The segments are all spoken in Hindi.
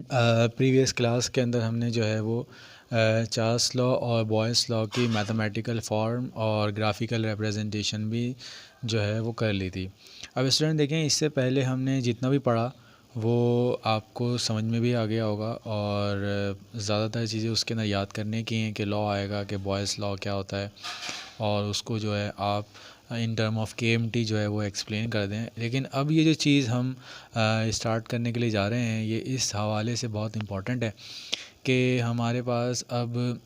प्रीवियस क्लास के अंदर हमने जो है वो चार्ल्स लॉ और बॉयस लॉ की मैथमेटिकल फॉर्म और ग्राफिकल रिप्रेजेंटेशन भी जो है वो कर ली थी। अब स्टूडेंट देखें, इससे पहले हमने जितना भी पढ़ा वो आपको समझ में भी आ गया होगा और ज़्यादातर चीज़ें उसके अंदर याद करने की हैं कि लॉ आएगा कि बॉयस लॉ क्या होता है और उसको जो है आप इन टर्म ऑफ KMT जो है वो एक्सप्लेन कर दें। लेकिन अब ये जो चीज़ हम स्टार्ट करने के लिए जा रहे हैं ये इस हवाले से बहुत इम्पॉर्टेंट है कि हमारे पास अब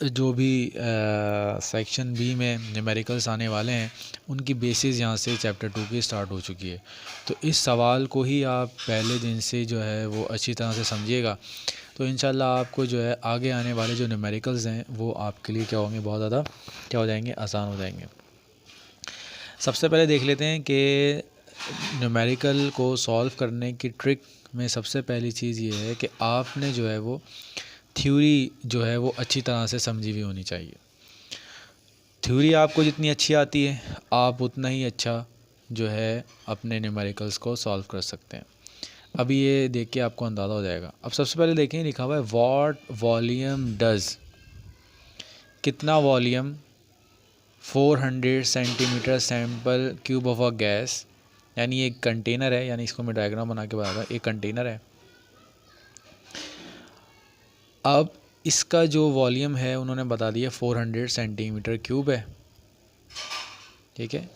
जो भी सेक्शन बी में न्यूमेरिकल्स आने वाले हैं उनकी बेसिस यहाँ से चैप्टर 2 की स्टार्ट हो चुकी है। तो इस सवाल को ही आप पहले दिन से जो है वो अच्छी तरह से समझिएगा, तो इंशाल्लाह आपको जो है आगे आने वाले जो न्यूमेरिकल्स हैं वो आपके लिए क्या होंगे, बहुत ज़्यादा क्या हो जाएंगे, आसान हो जाएंगे। सबसे पहले देख लेते हैं कि न्यूमेरिकल को सॉल्व करने की ट्रिक में सबसे पहली चीज़ ये है कि आपने जो है वो थ्योरी जो है वो अच्छी तरह से समझी हुई होनी चाहिए। थ्योरी आपको जितनी अच्छी आती है आप उतना ही अच्छा जो है अपने न्यूमेरिकल्स को सॉल्व कर सकते हैं। अभी ये देख के आपको अंदाज़ा हो जाएगा। अब सबसे पहले देखें, लिखा हुआ है व्हाट वॉल्यूम डज, कितना volume 400 centimetre sample cube of a gas, यानी एक कंटेनर है, यानी इसको मैं डायग्राम बना के बताता हूँ, एक कंटेनर है। अब इसका जो वॉल्यूम है उन्होंने बता दिया 400 सेंटीमीटर क्यूब है, ठीक है।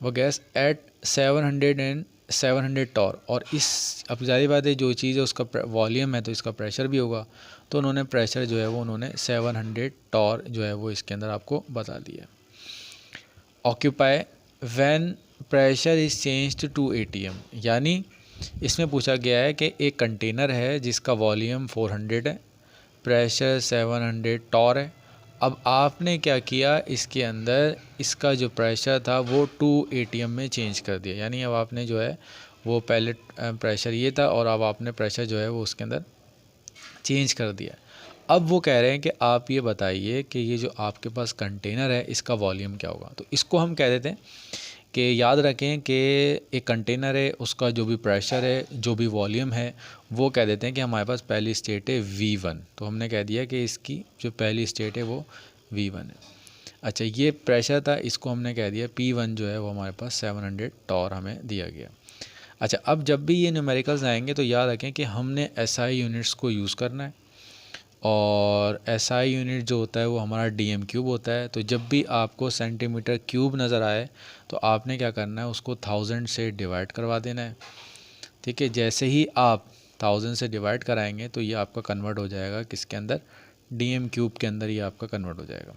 वो गैस एट 700 टॉर, और इस अब जाहिर बात है जो चीज़ है उसका वॉल्यूम है तो इसका प्रेशर भी होगा, तो उन्होंने प्रेशर जो है वो उन्होंने 700 टॉर जो है वो इसके अंदर आपको बता दिया। Occupy when pressure is changed to ATM, यानी इसमें पूछा गया है कि एक कंटेनर है जिसका वॉल्यूम 400 है, प्रेशर 700 टॉर है। अब आपने क्या किया, इसके अंदर इसका जो प्रेशर था वो 2 ATM में चेंज कर दिया, यानी अब आपने जो है वो पहले प्रेशर ये था और अब आपने प्रेशर जो है वो उसके अंदर चेंज कर दिया। अब वो कह रहे हैं कि आप ये बताइए कि ये जो आपके पास कंटेनर है इसका वॉल्यूम क्या होगा। तो इसको हम कह देते हैं कि याद रखें कि एक कंटेनर है, उसका जो भी प्रेशर है, जो भी वॉल्यूम है, वो कह देते हैं कि हमारे पास पहली स्टेट है V1, तो हमने कह दिया कि इसकी जो पहली स्टेट है वो V1 है। अच्छा, ये प्रेशर था, इसको हमने कह दिया P1 जो है वो हमारे पास 700 टॉर हमें दिया गया। अच्छा, अब जब भी ये न्यूमेरिकल्स आएंगे तो याद रखें कि हमने SI यूनिट्स को यूज़ करना है, और SI यूनिट जो होता है वो हमारा DM क्यूब होता है। तो जब भी आपको सेंटीमीटर क्यूब नज़र आए तो आपने क्या करना है, उसको 1000 से डिवाइड करवा देना है, ठीक है। जैसे ही आप 1000 से डिवाइड कराएंगे तो ये आपका कन्वर्ट हो जाएगा किसके अंदर, DM क्यूब के अंदर ये आपका कन्वर्ट हो जाएगा।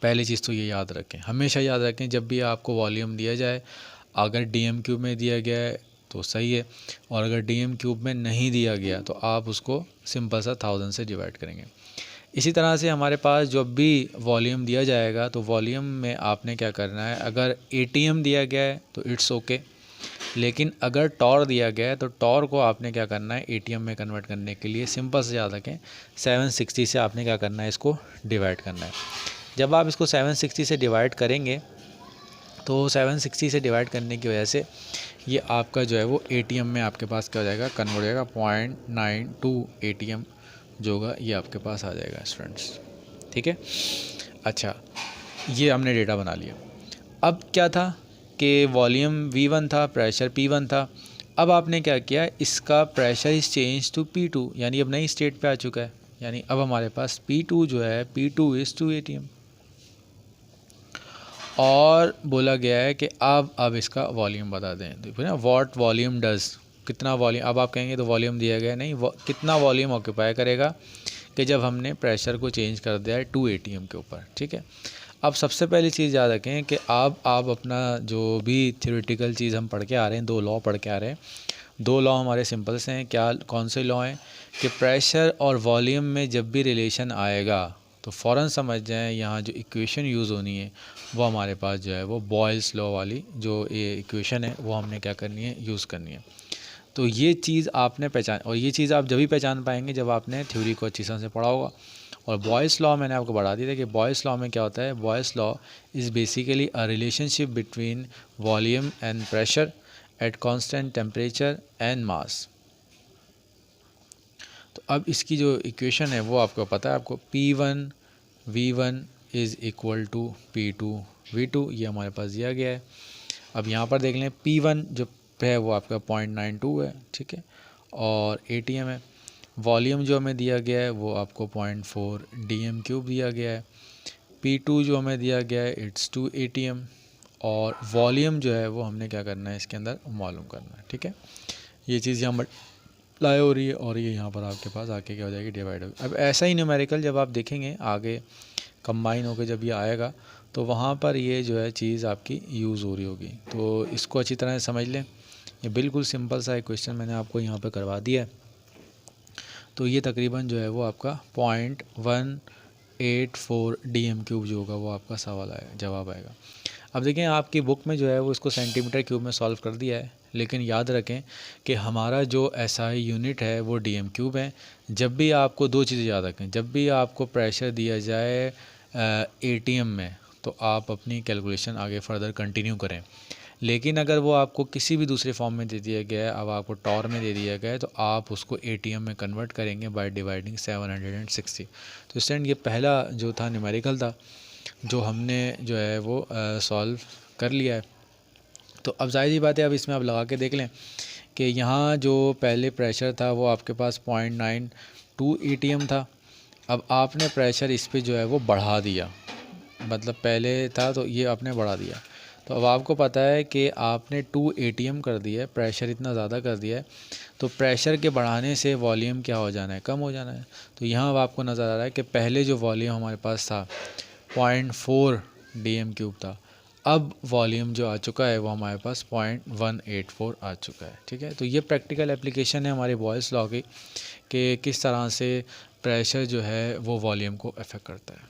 पहली चीज़ तो ये याद रखें, हमेशा याद रखें जब भी आपको वॉल्यूम दिया जाए, अगर DM क्यूब में दिया गया है तो सही है, और अगर DM क्यूब में नहीं दिया गया तो आप उसको सिंपल सा 1000 से डिवाइड करेंगे। इसी तरह से हमारे पास जब भी वॉल्यूम दिया जाएगा तो वॉल्यूम में आपने क्या करना है, अगर ATM दिया गया है तो इट्स ओके, लेकिन अगर टॉर दिया गया है तो टॉर को आपने क्या करना है, ATM में कन्वर्ट करने के लिए सिंपल से याद रखें 760 से आपने क्या करना है, इसको डिवाइड करना है। जब आप इसको 760 से डिवाइड करेंगे तो 760 से डिवाइड करने की वजह से ये आपका जो है वो ATM में आपके पास क्या हो जाएगा, कन्वर्ट हो जाएगा। 0.92 ATM जो होगा ये आपके पास आ जाएगा स्टूडेंट्स, ठीक है। अच्छा, ये हमने डेटा बना लिया। अब क्या था कि वॉल्यूम V1 था, प्रेशर P1 था। अब आपने क्या किया, इसका pressure is change to P2, यानी अब नई स्टेट पे आ चुका है, यानी अब हमारे पास P2 जो है, P2 इज़ 2 ATM, और बोला गया है कि अब इसका वॉल्यूम बता दें। तो फिर ना व्हाट वॉल्यूम डज, कितना वॉल्यूम, अब आप कहेंगे तो वॉल्यूम दिया गया नहीं, कितना वॉल्यूम ऑक्यूपाई करेगा कि जब हमने प्रेशर को चेंज कर दिया है 2 ATM के ऊपर, ठीक है। अब सबसे पहली चीज़ याद रखें कि आप अपना जो भी थ्योरेटिकल चीज़ हम पढ़ के आ रहे हैं, 2 लॉ पढ़ के आ रहे हैं। 2 लॉ हमारे सिंपल से हैं। क्या, कौन से लॉ हैं कि प्रेशर और वॉल्यूम में जब भी रिलेशन आएगा तो फ़ौरन समझ जाएं यहाँ जो इक्वेशन यूज़ होनी है वो हमारे पास जो है वो बॉयल्स लॉ वाली जो ये इक्वेशन है वो हमने क्या करनी है, यूज़ करनी है। तो ये चीज़ आपने पहचान, और ये चीज़ आप जब भी पहचान पाएंगे जब आपने थ्योरी को अच्छी तरह से पढ़ा होगा। और बॉयल्स लॉ मैंने आपको बढ़ा दिया था कि बॉयल्स लॉ में क्या होता है, Boyle's law is basically a relationship between volume and pressure at constant temperature and mass. तो अब इसकी जो इक्वेशन है वो आपको पता है, आपको P1 V1 is equal to P2 V2, ये हमारे पास दिया गया है। अब यहाँ पर देख लें P1 जो है वो आपका 0.92 है, ठीक है, और ATM है। वॉल्यूम जो हमें दिया गया है वो आपको 0.4 DM³ दिया गया है। P2 जो हमें दिया गया है इट्स 2 ATM, और वॉल्यूम जो है वो हमने क्या करना है इसके अंदर मालूम करना है, ठीक है। ये चीज़ यहाँ मल्टीप्लाई हो रही है और ये यहाँ पर आपके पास आके क्या हो जाएगी, डिवाइड होगी। अब ऐसा ही न्यूमेरिकल जब आप देखेंगे आगे कंबाइन होकर जब ये आएगा तो वहाँ पर ये जो है चीज़ आपकी यूज़ हो रही होगी। तो इसको अच्छी तरह से समझ लें, ये बिल्कुल सिंपल सा एक क्वेश्चन मैंने आपको यहाँ पर करवा दिया है। तो ये तकरीबन जो है वो आपका 0.184 DM³ जो होगा वो आपका सवाल आएगा, जवाब आएगा। अब देखें आपकी बुक में जो है वो इसको सेंटीमीटर क्यूब में सॉल्व कर दिया है, लेकिन याद रखें कि हमारा जो SI यूनिट है वो DM³ है। जब भी आपको दो चीज़ें याद रखें, जब भी आपको प्रेशर दिया जाए ATM में तो आप अपनी कैलकुलेशन आगे फर्दर कंटिन्यू करें, लेकिन अगर वो आपको किसी भी दूसरे फॉर्म में दे दिया गया है, अब आपको टॉर में दे दिया गया है, तो आप उसको ATM में कन्वर्ट करेंगे बाय डिवाइडिंग 760। तो स्टूडेंट ये पहला जो था न्यूमेरिकल था जो हमने जो है वो सॉल्व कर लिया है। तो अब जाहिर सी बात है, अब इसमें आप लगा के देख लें कि यहाँ जो पहले प्रेशर था वो आपके पास 0.92 ATM था। अब आपने प्रेशर इस पे जो है वो बढ़ा दिया, मतलब पहले था तो ये आपने बढ़ा दिया, तो अब आपको पता है कि आपने 2 ATM कर दिया है, प्रेशर इतना ज़्यादा कर दिया है, तो प्रेशर के बढ़ाने से वॉल्यूम क्या हो जाना है, कम हो जाना है। तो यहाँ अब आपको नज़र आ रहा है कि पहले जो वॉल्यूम हमारे पास था 0.4 DM³ था, अब वॉल्यूम जो आ चुका है वो हमारे पास 0.184 आ चुका है, ठीक है। तो ये प्रैक्टिकल एप्लीकेशन है हमारे बॉयल्स लॉ की कि किस तरह से प्रेशर जो है वो वॉल्यूम को अफेक्ट करता है।